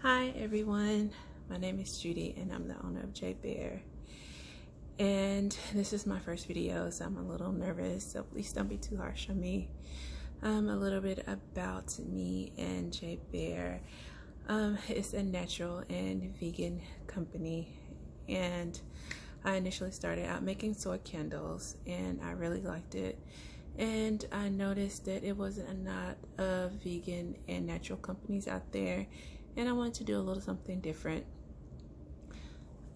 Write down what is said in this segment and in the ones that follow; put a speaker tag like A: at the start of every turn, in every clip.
A: Hi everyone, my name is Judy and I'm the owner of J Bear, and this is my first video, so I'm a little nervous, so please don't be too harsh on me. A little bit about me and J Bear. It's a natural and vegan company, and I initially started out making soy candles and I really liked it, and I noticed that it wasn't a lot of vegan and natural companies out there, and I wanted to do a little something different.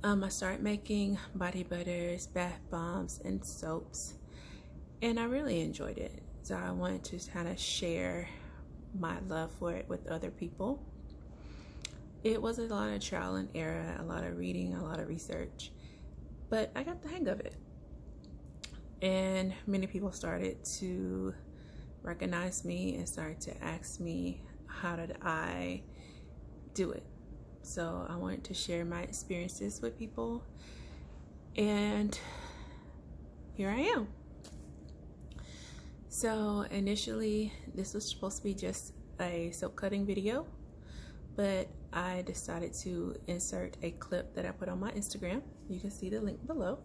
A: I started making body butters, bath bombs, and soaps, and I really enjoyed it. So I wanted to kind of share my love for it with other people. It was a lot of trial and error, a lot of reading, a lot of research, but I got the hang of it. And many people started to recognize me and started to ask me, how did I do it? So I wanted to share my experiences with people, and here I am. So initially this was supposed to be just a soap cutting video, but I decided to insert a clip that I put on my Instagram. You can see the link below,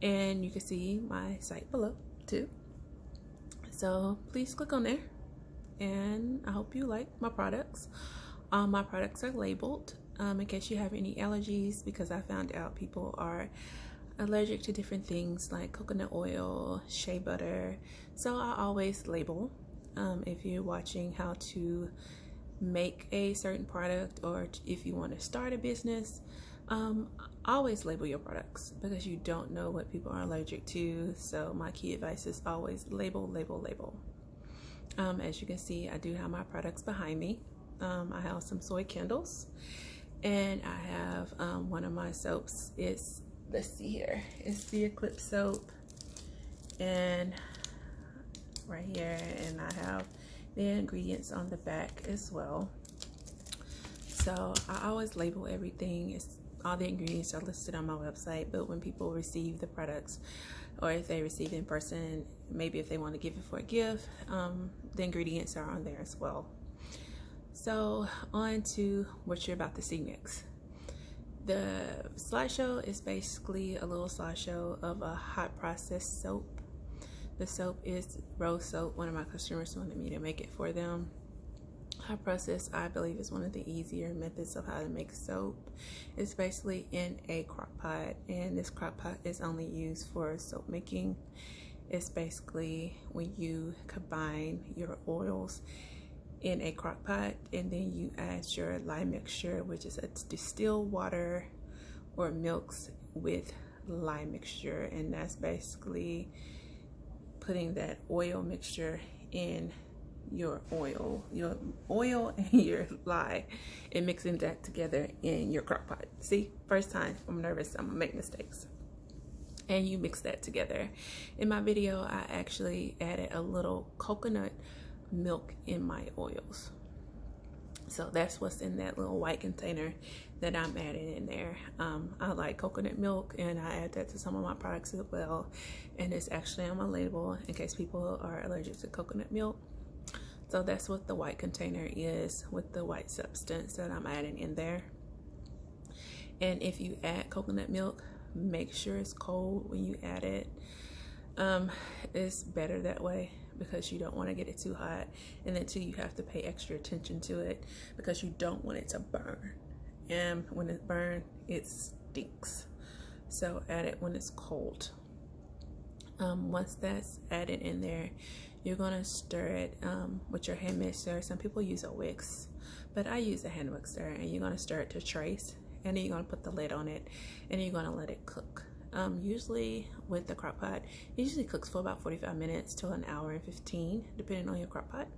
A: and you can see my site below too. So please click on there, and I hope you like my products. My products are labeled in case you have any allergies, because I found out people are allergic to different things like coconut oil, shea butter. So I always label. If you're watching how to make a certain product, or if you want to start a business, always label your products, because you don't know what people are allergic to. So my key advice is always label, label, label. As you can see, I do have my products behind me. I have some soy candles, and I have one of my soaps. Let's see here, it's the Eclipse soap, and right here, and I have the ingredients on the back as well. So I always label everything. All the ingredients are listed on my website, but when people receive the products, or if they receive it in person, maybe if they want to give it for a gift, the ingredients are on there as well. So on to what you're about to see next. The slideshow is basically a little slideshow of a hot process soap. The soap is rose soap. One of my customers wanted me to make it for them. Hot process, I believe, is one of the easier methods of how to make soap. It's basically in a crock pot, and this crock pot is only used for soap making. It's basically when you combine your oils in a crock pot, and then you add your lye mixture, which is a distilled water or milks with lye mixture, and that's basically putting that oil mixture in your oil and your lye, and mixing that together in your crock pot. See, first time, I'm nervous, I'm gonna make mistakes. And you mix that together. In my video, I actually added a little coconut milk in my oils. So that's what's in that little white container that I'm adding in there. I like coconut milk, and I add that to some of my products as well, and it's actually on my label in case people are allergic to coconut milk. So that's what the white container is, with the white substance that I'm adding in there. And if you add coconut milk, make sure it's cold when you add it. It's better that way, because you don't want to get it too hot, and then too, you have to pay extra attention to it, because you don't want it to burn, and when it burns, it stinks. So add it when it's cold. Once that's added in there, you're gonna stir it with your hand mixer. Some people use a whisk, but I use a hand mixer, and you're gonna stir it to trace, and then you're gonna put the lid on it, and you're gonna let it cook. Usually with the crock pot, it usually cooks for about 45 minutes to an hour and 15, depending on your crock pot.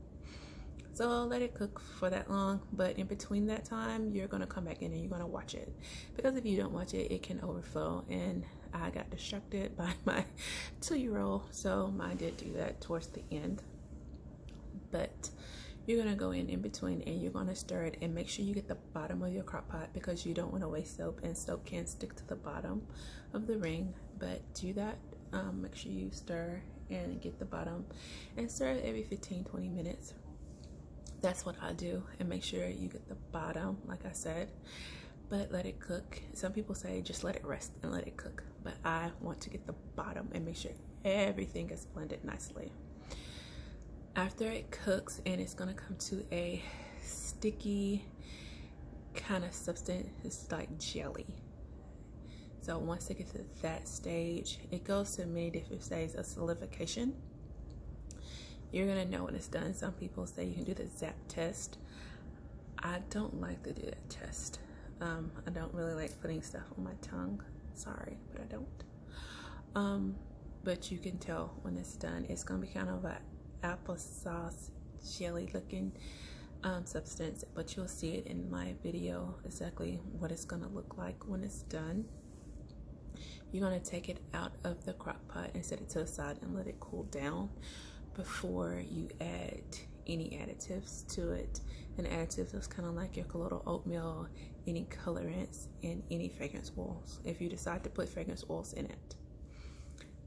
A: So let it cook for that long, but in between that time, you're gonna come back in and you're gonna watch it, because if you don't watch it, it can overflow. And I got distracted by my 2-year-old, so I did do that towards the end. But you're gonna go in between, and you're gonna stir it, and make sure you get the bottom of your crock pot, because you don't want to waste soap, and soap can stick to the bottom of the ring. But do that. Make sure you stir and get the bottom, and stir it every 15-20 minutes. that's what I do. And make sure you get the bottom, like I said, but let it cook. Some people say just let it rest and let it cook, but I want to get the bottom and make sure everything is blended nicely. After it cooks and it's gonna come to a sticky kind of substance, it's like jelly. So once it gets to that stage, it goes to many different stages of solidification. You're gonna know when it's done. Some people say you can do the zap test. I don't like to do that test. I don't really like putting stuff on my tongue. Sorry, but I don't. But you can tell when it's done. It's gonna be kind of a applesauce jelly looking substance, but you'll see it in my video exactly what it's gonna look like when it's done. You're gonna take it out of the crock pot and set it to the side and let it cool down before you add any additives to it. And additives is kind of like your colloidal oatmeal, any colorants, and any fragrance oils if you decide to put fragrance oils in it.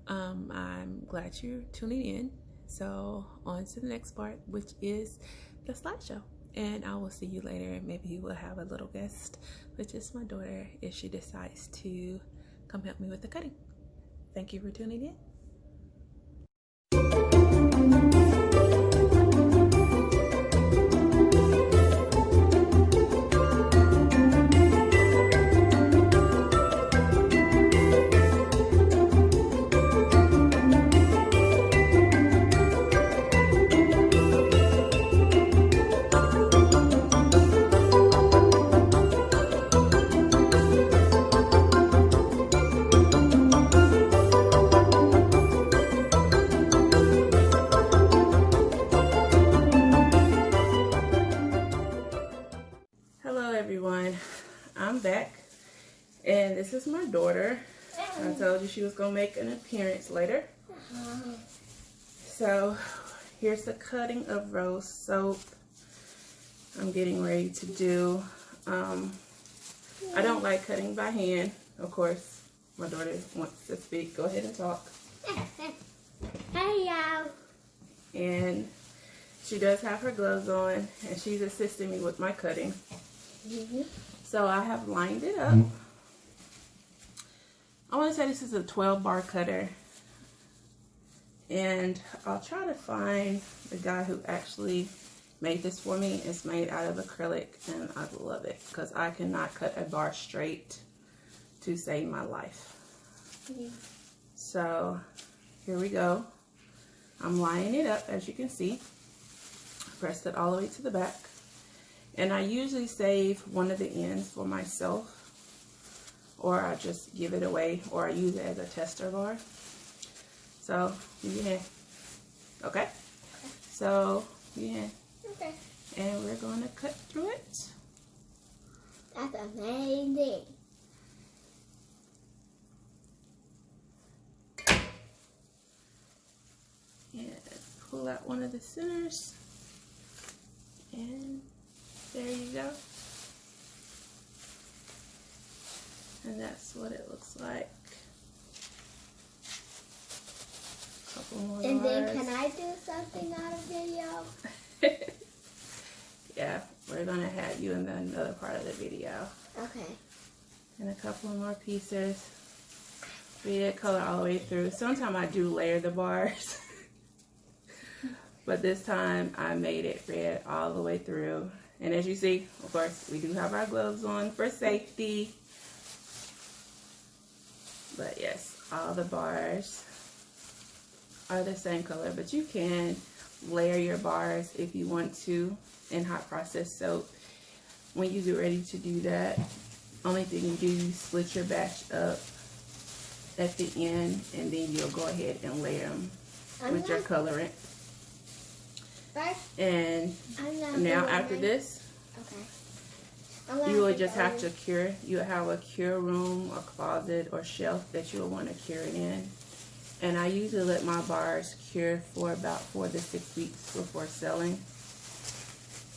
A: I'm glad you're tuning in. So on to the next part, which is the slideshow. And I will see you later. Maybe we'll have a little guest, which is my daughter, if she decides to come help me with the cutting. Thank you for tuning in. I'm back, and this is my daughter. I told you she was gonna make an appearance later. So here's the cutting of rose soap I'm getting ready to do. I don't like cutting by hand. Of course, my daughter wants to speak. Go ahead and talk.
B: Hey y'all.
A: And she does have her gloves on, and she's assisting me with my cutting. So I have lined it up. I want to say this is a 12 bar cutter. And I'll try to find the guy who actually made this for me. It's made out of acrylic, and I love it because I cannot cut a bar straight to save my life. So here we go. I'm lining it up, as you can see. Pressed it all the way to the back. And I usually save one of the ends for myself, or I just give it away, or I use it as a tester bar. So, yeah. Okay? So, yeah.
B: Okay.
A: And we're going to cut through it.
B: That's amazing.
A: And pull out one of the centers. And there you go. And that's what it looks like. Couple more
B: And
A: bars.
B: then can I do something on a video?
A: Yeah, we're going to have you in another part of the video.
B: Okay.
A: And a couple more pieces. Red color all the way through. Sometimes I do layer the bars. But this time I made it red all the way through. And as you see, of course, we do have our gloves on for safety. But yes, all the bars are the same color. But you can layer your bars if you want to in hot process soap. When you get ready to do that, only thing you do, you split your batch up at the end, and then you'll go ahead and layer them with your colorant. And now after this, you will just have to cure. You'll have a cure room, a closet, or shelf that you'll want to cure it in. And I usually let my bars cure for about 4 to 6 weeks before selling.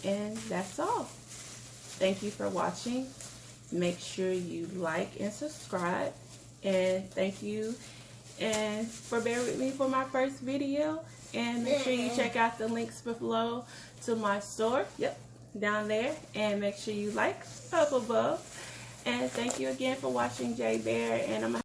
A: And that's all. Thank you for watching. Make sure you like and subscribe. And thank you and for bearing with me for my first video. And make sure you check out the links below to my store. Yep, down there. And make sure you like up above. And thank you again for watching J Bear. And I'm going to